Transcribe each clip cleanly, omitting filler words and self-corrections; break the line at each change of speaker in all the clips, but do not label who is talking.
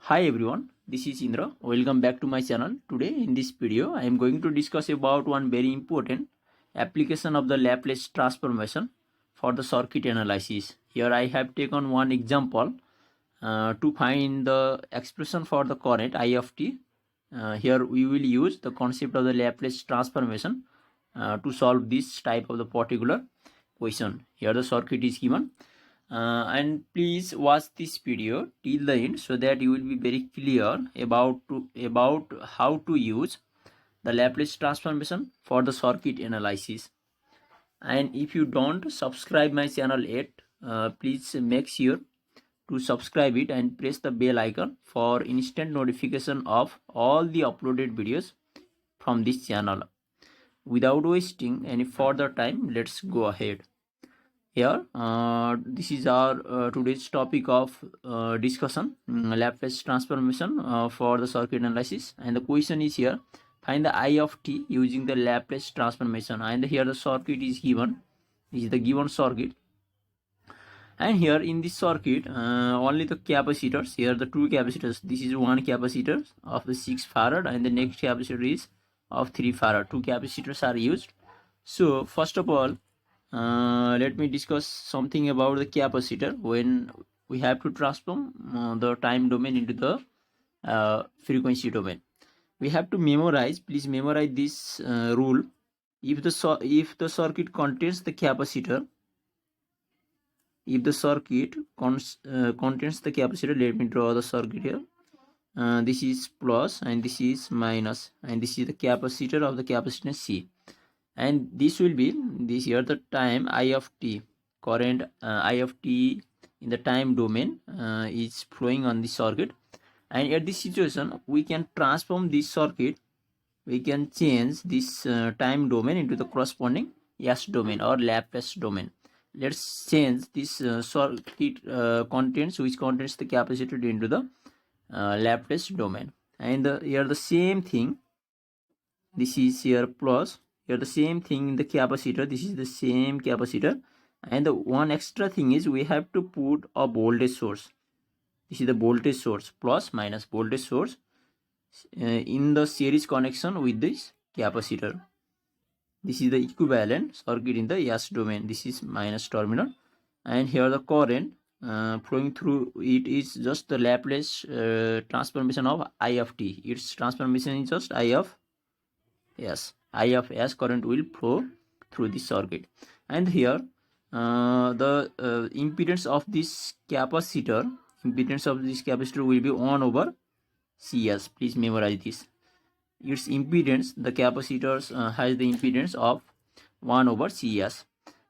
Hi everyone, this is Indra. Welcome back to my channel. Today in this video I am going to discuss about one very important application of the Laplace transformation for the circuit analysis. Here I have taken one example to find the expression for the current I of t. Here we will use the concept of the Laplace transformation to solve this type of the particular question. Here the circuit is given. And please watch this video till the end so that you will be very clear about how to use the Laplace transformation for the circuit analysis. And if you don't subscribe my channel yet, please make sure to subscribe it and press the bell icon for instant notification of all the uploaded videos from this channel. Without wasting any further time, let's go ahead. Here this is our today's topic of discussion, Laplace transformation for the circuit analysis, and the question is here: find the I of t using the Laplace transformation. And here the circuit is given. This is the given circuit, and here in this circuit only the capacitors. Here the two capacitors. This is one capacitor of the 6 farad and the next capacitor is of 3 farad. Two capacitors are used. So first of all, let me discuss something about the capacitor. When we have to transform the time domain into the frequency domain, we have to memorize. Please memorize this rule. If the circuit contains the capacitor, if the circuit contains the capacitor, let me draw the circuit here. This is plus and this is minus, and this is the capacitor of the capacitance C. And this will be this here the time I of t, current I of t in the time domain is flowing on the circuit. And at this situation we can transform this circuit, we can change this time domain into the corresponding S domain or Laplace domain. Let's change this circuit contents which contains the capacitor into the Laplace domain. And here the same thing, this is here plus. Here the same thing in the capacitor, this is the same capacitor, and the one extra thing is we have to put a voltage source. This is the voltage source, plus minus voltage source in the series connection with this capacitor. This is the equivalent circuit in the S domain. This is minus terminal, and here the current flowing through it is just the Laplace transformation of I of t. Its transformation is just I of S. I of S current will flow through this circuit. And here the impedance of this capacitor will be 1 over CS. Please memorize this. Its impedance, the capacitors has the impedance of 1 over CS.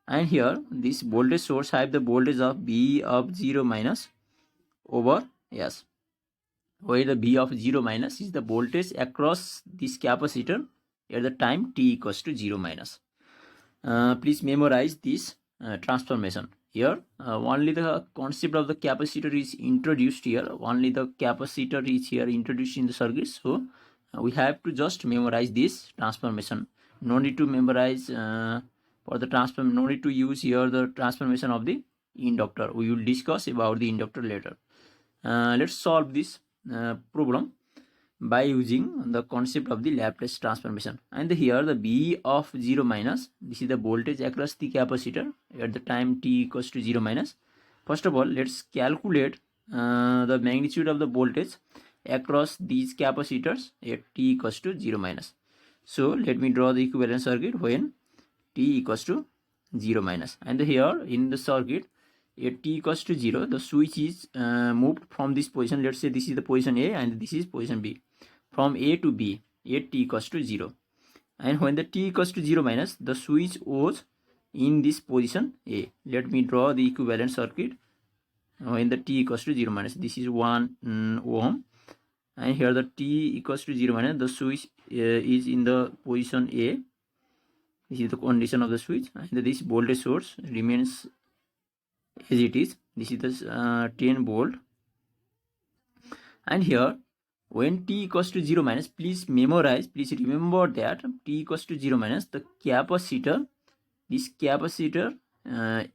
And here this voltage source have the voltage of V of 0 minus over S, where the V of 0 minus is the voltage across this capacitor at the time t equals to 0 minus. Please memorize this transformation. Here only the concept of the capacitor is introduced here. Only the capacitor is here introduced in the circuit. So we have to just memorize this transformation. No need to memorize for the transform. No need to use here the transformation of the inductor. We will discuss about the inductor later. Let's solve this problem by using the concept of the Laplace transformation. And here the V of 0 minus, this is the voltage across the capacitor at the time t equals to 0 minus. First of all, let's calculate the magnitude of the voltage across these capacitors at t equals to 0 minus. So let me draw the equivalent circuit when t equals to 0 minus. And here in the circuit at t equals to 0, the switch is moved from this position. Let's say this is the position A and this is position B. From A to B at t equals to 0. And when the t equals to 0 minus, the switch was in this position A. Let me draw the equivalent circuit when the t equals to 0 minus. This is 1 ohm. And here the t equals to 0 minus, the switch is in the position A. This is the condition of the switch. And this voltage source remains as it is. This is the 10 volt. And here when t equals to 0 minus, please memorize, please remember that t equals to 0 minus, the capacitor, this capacitor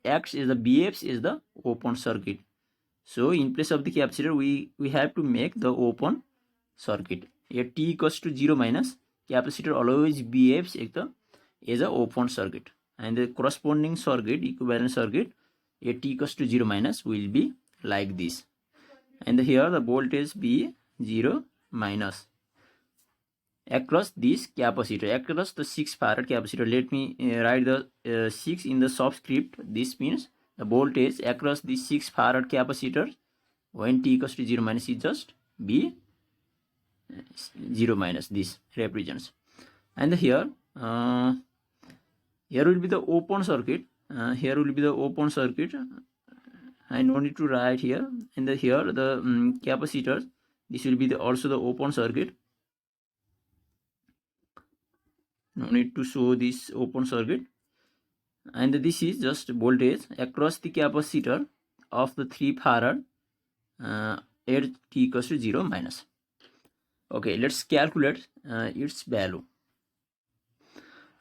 acts as the behaves as the open circuit. So in place of the capacitor, we have to make the open circuit. Here t equals to 0 minus, capacitor always behaves as a open circuit, and the corresponding circuit, equivalent circuit, here t equals to 0 minus will be like this, and here the voltage be 0 minus across this capacitor, across the 6 farad capacitor. Let me write the 6 in the subscript. This means the voltage across the 6 farad capacitor when t equals to 0 minus is just be 0 minus. This represents, and here here will be the open circuit. Here will be the open circuit. I no need to write here. And here the capacitors, this will be the also the open circuit. No need to show this open circuit. And this is just voltage across the capacitor of the 3 farad at t equals to 0 minus. Okay, let's calculate its value.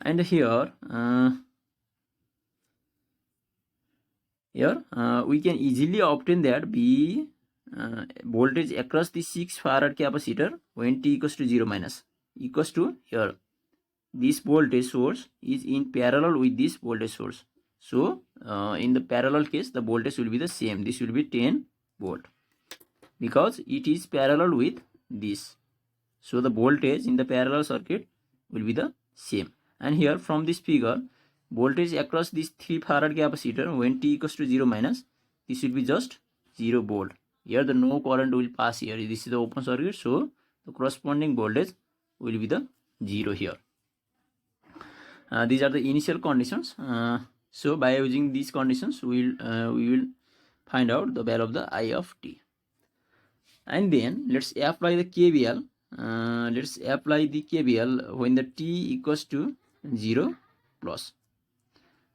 And here we can easily obtain that B voltage across the 6 farad capacitor when t equals to 0 minus equals to, here this voltage source is in parallel with this voltage source. So in the parallel case, the voltage will be the same. This will be 10 volt because it is parallel with this. So the voltage in the parallel circuit will be the same. And here from this figure, voltage across this 3 farad capacitor when t equals to 0 minus, this will be just 0 volt. Here the no current will pass here. This is the open circuit, so the corresponding voltage will be the 0 here. These are the initial conditions. So by using these conditions, we will find out the value of the I of t. And then let's apply the KVL. Let's apply the KVL when the t equals to 0 plus.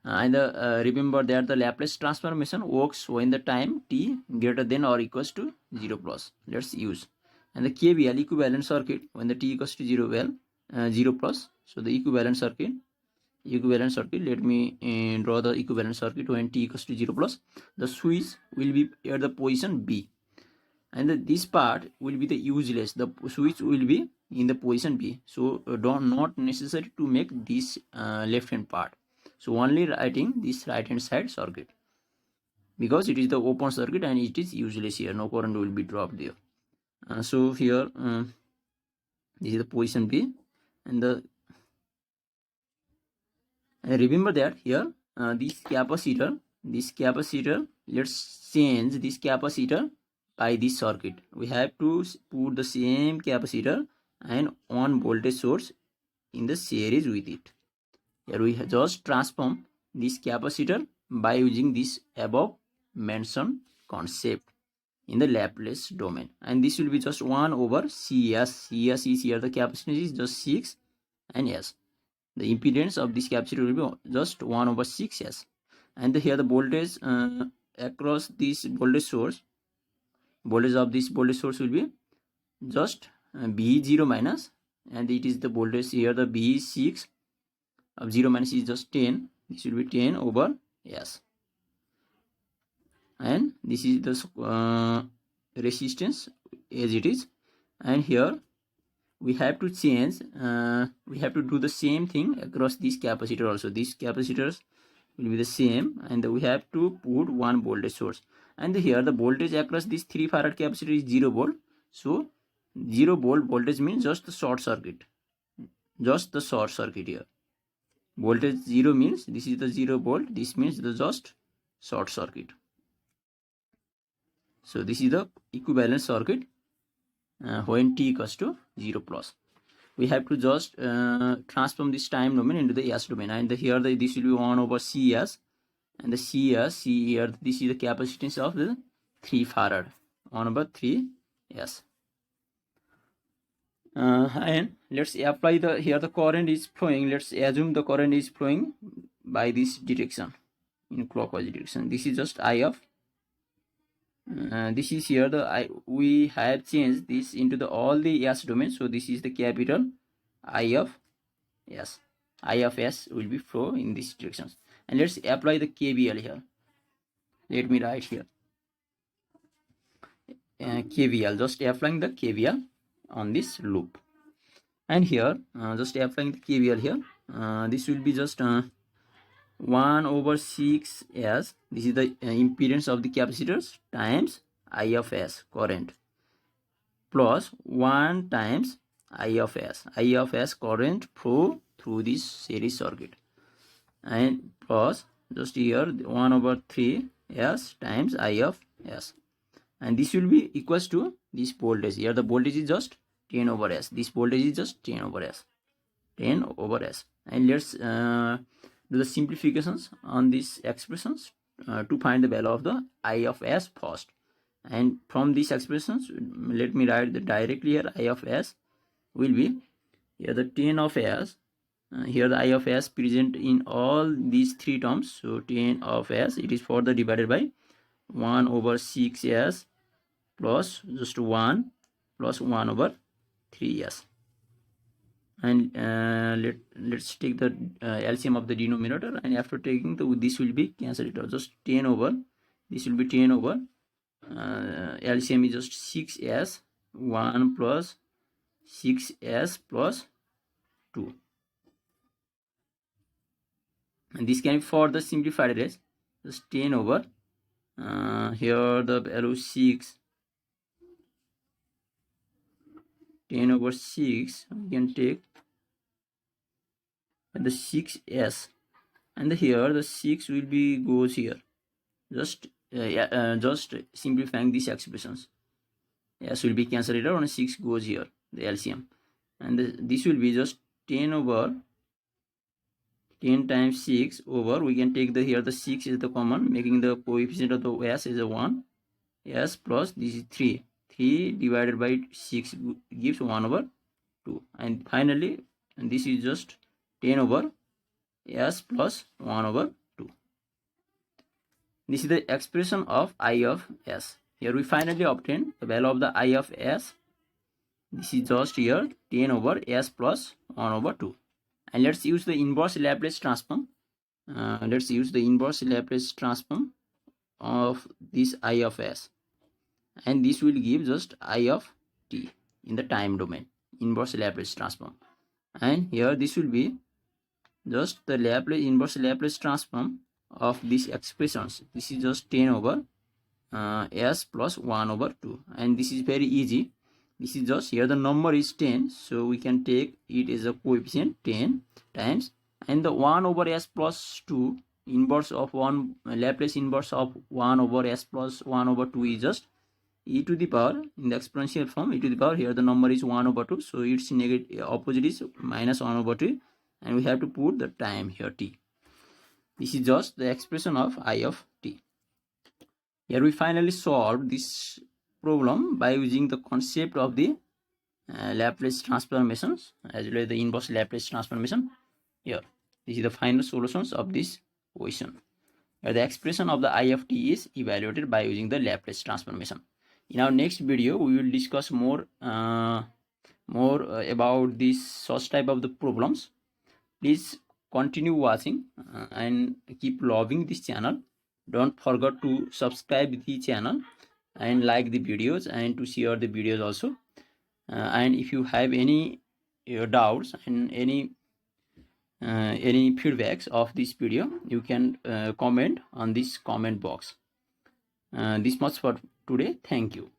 And remember that the Laplace transformation works when the time t greater than or equals to 0 plus. Let's use. And the KVL, equivalent circuit, when the t equals to 0 plus. So the equivalent circuit, let me draw the equivalent circuit when t equals to 0 plus. The switch will be at the position B, and this part will be the useless. The switch will be in the position B, so not necessary to make this left hand part. So only writing this right hand side circuit because it is the open circuit and it is useless here. No current will be dropped there. So here this is the position B, and remember that here this capacitor, let's change this capacitor by this circuit. We have to put the same capacitor and one voltage source in the series with it. Here we just transform this capacitor by using this above mentioned concept in the Laplace domain, and this will be just 1 over Cs. Cs is here, the capacitance is just 6, and S, the impedance of this capacitor will be just 1 over 6s. And here the voltage across this voltage source, voltage of this voltage source will be just B0 minus, and it is the voltage here, the B is 6, of 0 minus is just 10. This will be 10 over S, and this is the resistance as it is. And here we have to change, we have to do the same thing across this capacitor also. These capacitors will be the same, and we have to put one voltage source. And here the voltage across this 3 farad capacitor is 0 volt. So 0 volt voltage means just the short circuit, here. Voltage 0 means this is the 0 volt. This means the just short circuit. So this is the equivalent circuit when t equals to 0 plus. We have to just transform this time domain into the S domain, and here this will be 1 over Cs, and the Cs, see here, this is the capacitance of the 3 farad, 1 over 3 S. And let's apply the, here the current is flowing. Let's assume the current is flowing by this direction, in clockwise direction. This is just I of this is here the we have changed this into the all the S domain. So this is the capital I of S. I of S will be flow in this direction. And let's apply the KVL here. Let me write here. KVL, just applying the KVL on this loop. And here just applying the KVL here, this will be just 1 over 6 S, this is the impedance of the capacitors, times I of S current, plus 1 times I of S current flow through this series circuit, and plus just here 1 over 3 S times I of S, and this will be equals to this voltage. Here the voltage is just 10 over S, this voltage is just 10 over S. And let's do the simplifications on these expressions to find the value of the I of S first. And from these expressions, let me write directly here. I of S will be here the 10 of S. Here the I of S present in all these three terms. So 10 of S, it is further divided by 1 over 6S plus just 1 plus 1 over 3S. And let's take the LCM of the denominator, and after taking this will be cancelled out, just 10 over, this will be 10 over, LCM is just 6S 1 plus 6S plus 2, and this can be further simplified as just 10 over, here the value 6, 10 over 6, we can take the 6S, and here the 6 will be goes here, just simplifying these expressions, S will be cancelled out and 6 goes here, the LCM, and this will be just 10 over 10 times 6 over, we can take here the 6 is the common, making the coefficient of the S is a 1, S plus this is 3 divided by 6 gives 1 over 2, and finally this is just 10 over S plus 1 over 2. This is the expression of I of S. Here we finally obtain the value of the I of S. This is just here 10 over S plus 1 over 2. And let's use the inverse Laplace transform. Let's use the inverse Laplace transform of this I of S. And this will give just I of t in the time domain, inverse Laplace transform. And here this will be just the inverse Laplace transform of these expressions. This is just 10 over S plus 1 over 2, and this is very easy. This is just here the number is 10, so we can take it as a coefficient 10 times, and the 1 over S plus 2 inverse of 1, Laplace inverse of 1 over S plus 1 over 2 is just e to the power in the exponential form, e to the power, here the number is 1 over 2, so its negative opposite is minus 1 over 2, and we have to put the time here t. This is just the expression of I of t. Here we finally solved this problem by using the concept of the Laplace transformations as well as the inverse Laplace transformation. Here this is the final solutions of this question, where the expression of the I of t is evaluated by using the Laplace transformation. In our next video we will discuss more about this such type of the problems. Please continue watching and keep loving this channel. Don't forget to subscribe the channel and like the videos and to share the videos also. And if you have any doubts and any feedbacks of this video, you can comment on this comment box. This much for today. Thank you.